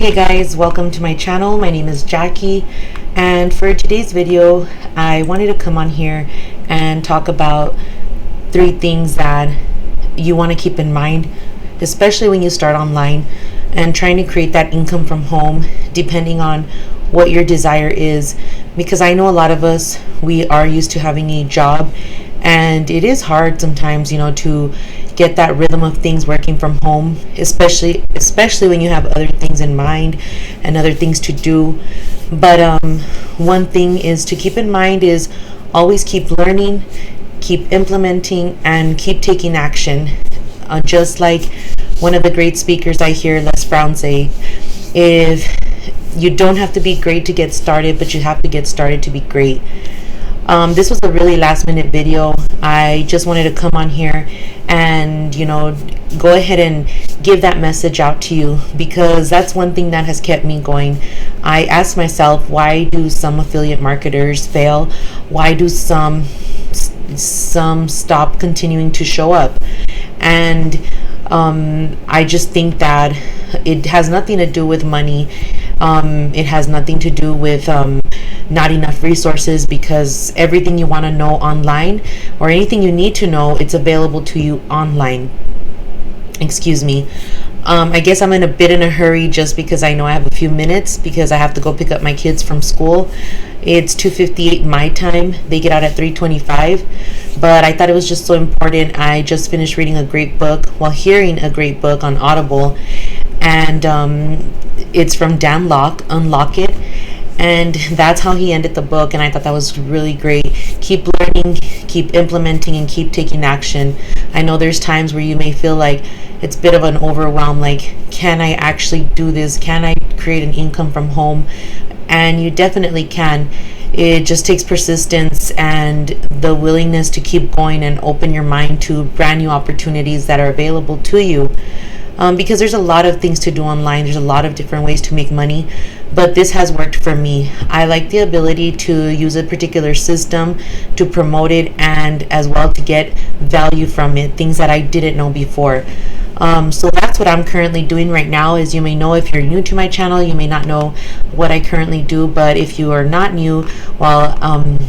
Hey guys, welcome to my channel. My name is Jackie, and for today's video I wanted to come on here and talk about 3 things that you want to keep in mind, especially when you start online and trying to create that income from home, depending on what your desire is. Because I know a lot of us, we are used to having a job, and it is hard sometimes, to get that rhythm of things working from home, especially when you have other things in mind and other things to do. But one thing is to keep in mind is always keep learning, keep implementing, and keep taking action. Just like one of the great speakers I hear, Les Brown, say, if you don't have to be great to get started, but you have to get started to be great. This was a really last minute video. I just wanted to come on here and go ahead and give that message out to you, because that's one thing that has kept me going. I asked myself, why do some affiliate marketers fail? Why do some stop continuing to show up? And I just think that it has nothing to do with money. It has nothing to do with not enough resources, because everything you want to know online, or anything you need to know, it's available to you online. Excuse me. I guess I'm in a bit in a hurry just because I know I have a few minutes, because I have to go pick up my kids from school. It's 2:58 my time. They get out at 3:25. But I thought it was just so important. I just finished reading a great book, hearing a great book on Audible. And it's from Dan Lok, Unlock It. And that's how he ended the book, and I thought that was really great. Keep learning, keep implementing, and keep taking action. I know there's times where you may feel like it's a bit of an overwhelm, like, can I actually do this? Can I create an income from home? And you definitely can. It just takes persistence and the willingness to keep going and open your mind to brand new opportunities that are available to you. Because there's a lot of things to do online. There's a lot of different ways to make money, but this has worked for me. I like the ability to use a particular system to promote it, and as well to get value from it, things that I didn't know before. So that's what I'm currently doing right now. As you may know, if you're new to my channel, you may not know what I currently do, but if you are not new, well,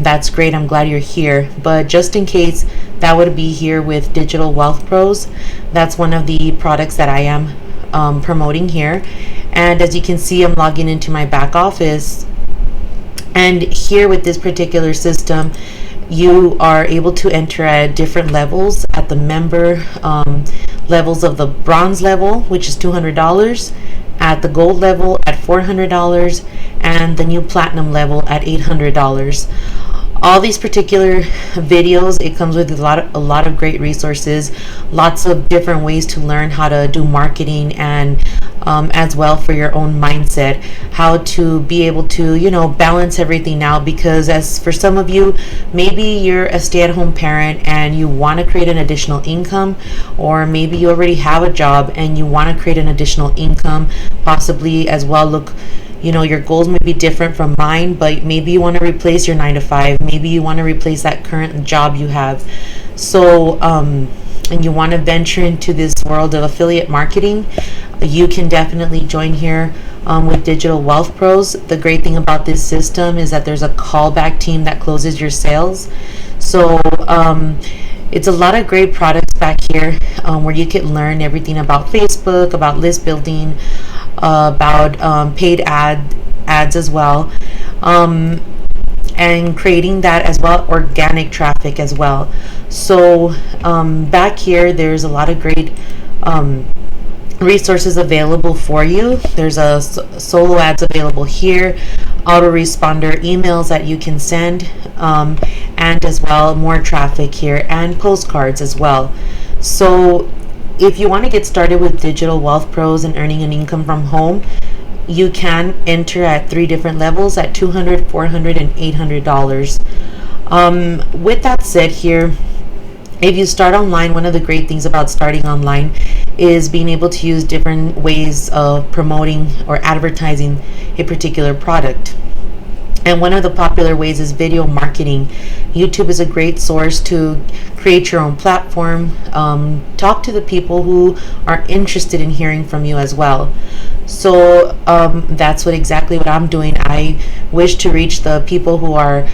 that's great. I'm glad you're here. But just in case, that would be here with Digital Wealth Pros. That's one of the products that I am promoting here. And as you can see, I'm logging into my back office, and here with this particular system, you are able to enter at different levels. At the member levels of the bronze level, which is $200, at the gold level at $400, and the new platinum level at $800. All these particular videos, it comes with a lot of great resources, lots of different ways to learn how to do marketing, and as well for your own mindset, how to be able to balance everything out. Because as for some of you, maybe you're a stay-at-home parent and you want to create an additional income, or maybe you already have a job and you want to create an additional income, possibly as well. Look, your goals may be different from mine, but maybe you want to replace your 9-to-5. Maybe you want to replace that current job you have. So, and you want to venture into this world of affiliate marketing, you can definitely join here with Digital Wealth Pros. The great thing about this system is that there's a callback team that closes your sales. So, it's a lot of great products back here where you can learn everything about Facebook, about list building, about paid ads as well, and creating that as well, organic traffic as well. So back here, there's a lot of great resources available for you. There's a solo ads available here, autoresponder emails that you can send, and as well more traffic here, and postcards as well. So if you want to get started with Digital Wealth Pros and earning an income from home, you can enter at 3 different levels at $200, $400, and $800. With that said here, if you start online, one of the great things about starting online is being able to use different ways of promoting or advertising a particular product. And one of the popular ways is video marketing. YouTube is a great source to create your own platform, talk to the people who are interested in hearing from you as well. So that's exactly what I'm doing. I wish to reach the people who are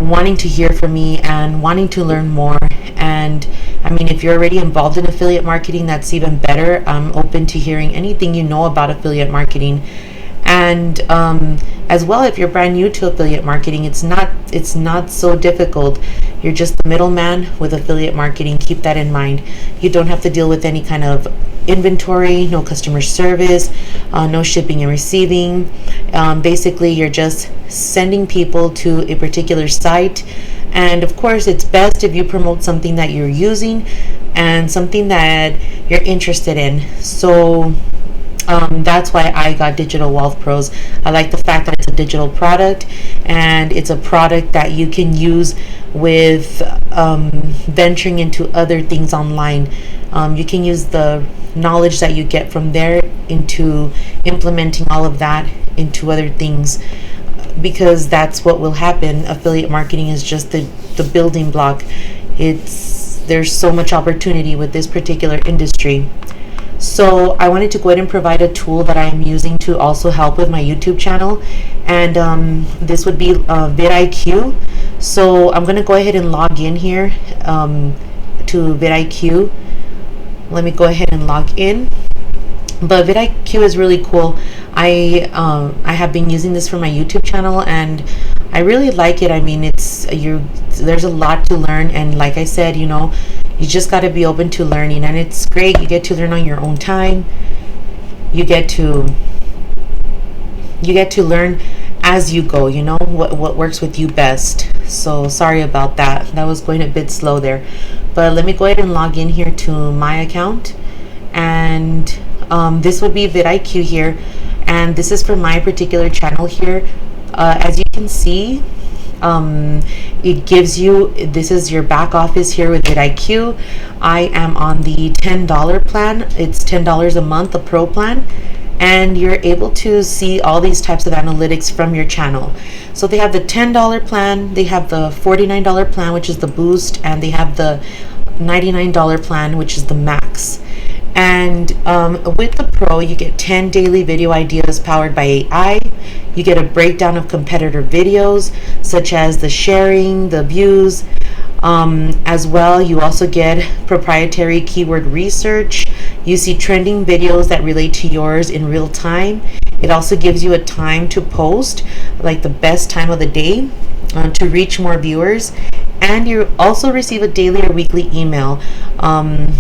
wanting to hear from me and wanting to learn more. And I mean, if you're already involved in affiliate marketing, that's even better. I'm open to hearing anything you know about affiliate marketing. And as well, if you're brand new to affiliate marketing, it's not so difficult. You're just the middleman with affiliate marketing. Keep that in mind. You don't have to deal with any kind of inventory, no customer service, no shipping and receiving. Basically, you're just sending people to a particular site. And of course, it's best if you promote something that you're using and something that you're interested in. So that's why I got Digital Wealth Pros. I like the fact that it's a digital product, and it's a product that you can use with venturing into other things online. You can use the knowledge that you get from there into implementing all of that into other things, because that's what will happen. Affiliate marketing is just the building block. There's so much opportunity with this particular industry. So I wanted to go ahead and provide a tool that I am using to also help with my YouTube channel, and this would be vidIQ. So I'm going to go ahead and log in here to vidIQ. Let me go ahead and log in. But vidIQ is really cool. I have been using this for my YouTube channel, and I really like it. I mean, there's a lot to learn, and like I said, you just got to be open to learning, and it's great. You get to learn on your own time. You get to learn as you go. What works with you best. So sorry about that. That was going a bit slow there, but let me go ahead and log in here to my account, and this would be vidIQ here, and this is for my particular channel here. As you can see, it gives you, this is your back office here with vidIQ. I am on the $10 plan. It's $10 a month, the pro plan, and you're able to see all these types of analytics from your channel. So they have the $10 plan, they have the $49 plan, which is the boost, and they have the $99 plan, which is the max. And with the pro, you get 10 daily video ideas powered by AI. You get a breakdown of competitor videos, such as the sharing, the views. As well, you also get proprietary keyword research. You see trending videos that relate to yours in real time. It also gives you a time to post, like the best time of the day, to reach more viewers. And you also receive a daily or weekly email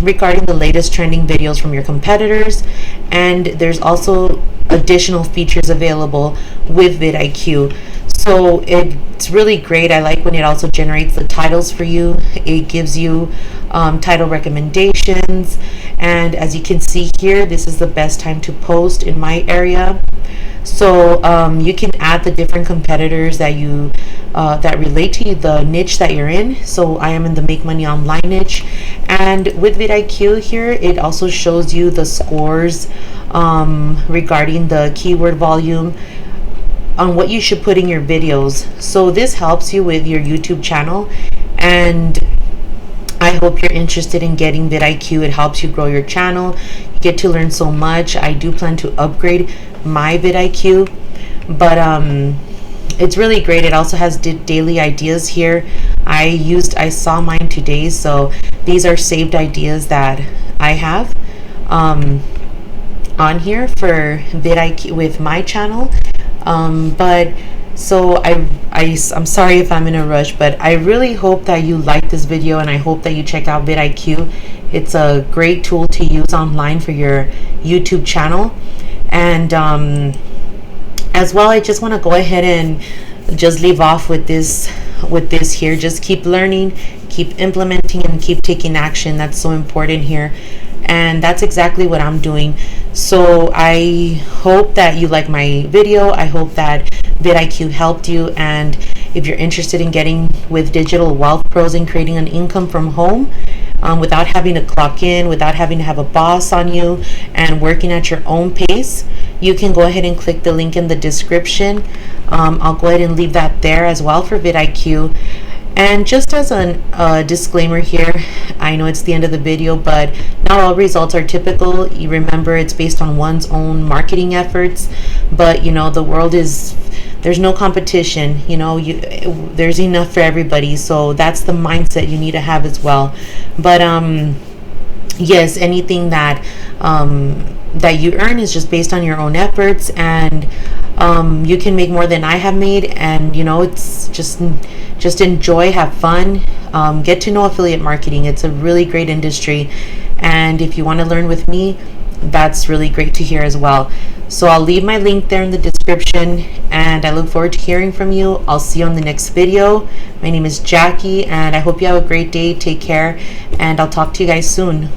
regarding the latest trending videos from your competitors. And there's also additional features available with vidIQ. So it's really great. I like when it also generates the titles for you. It gives you title recommendations. And as you can see here, this is the best time to post in my area. So you can add the different competitors that that relate to you, the niche that you're in. So I am in the make money online niche, and with vidIQ here, it also shows you the scores regarding the keyword volume on what you should put in your videos. So this helps you with your YouTube channel, and I hope you're interested in getting vidIQ. It helps you grow your channel. You get to learn so much. I do plan to upgrade my vidIQ, but it's really great. It also has daily ideas here. I saw mine today, so these are saved ideas that I have on here for vidIQ with my channel. But so I'm sorry if I'm in a rush, but I really hope that you like this video, and I hope that you check out vidIQ. It's a great tool to use online for your YouTube channel. And as well, I just want to go ahead and just leave off with this here. Just keep learning, keep implementing, and keep taking action. That's so important here, and that's exactly what I'm doing. So I hope that you like my video. I hope that vidIQ helped you, and if you're interested in getting with Digital Wealth Pros and creating an income from home, without having to clock in, without having to have a boss on you, and working at your own pace, you can go ahead and click the link in the description. I'll go ahead and leave that there as well for vidIQ. And just as a disclaimer here, I know it's the end of the video, but not all results are typical. You remember, it's based on one's own marketing efforts, but the world is, there's no competition. There's enough for everybody, so that's the mindset you need to have as well. But yes, anything that that you earn is just based on your own efforts, and you can make more than I have made. And it's just enjoy, have fun, get to know affiliate marketing. It's a really great industry, and if you want to learn with me, that's really great to hear as well. So I'll leave my link there in the description, and I look forward to hearing from you. I'll see you on the next video. My name is Jackie, and I hope you have a great day. Take care, and I'll talk to you guys soon.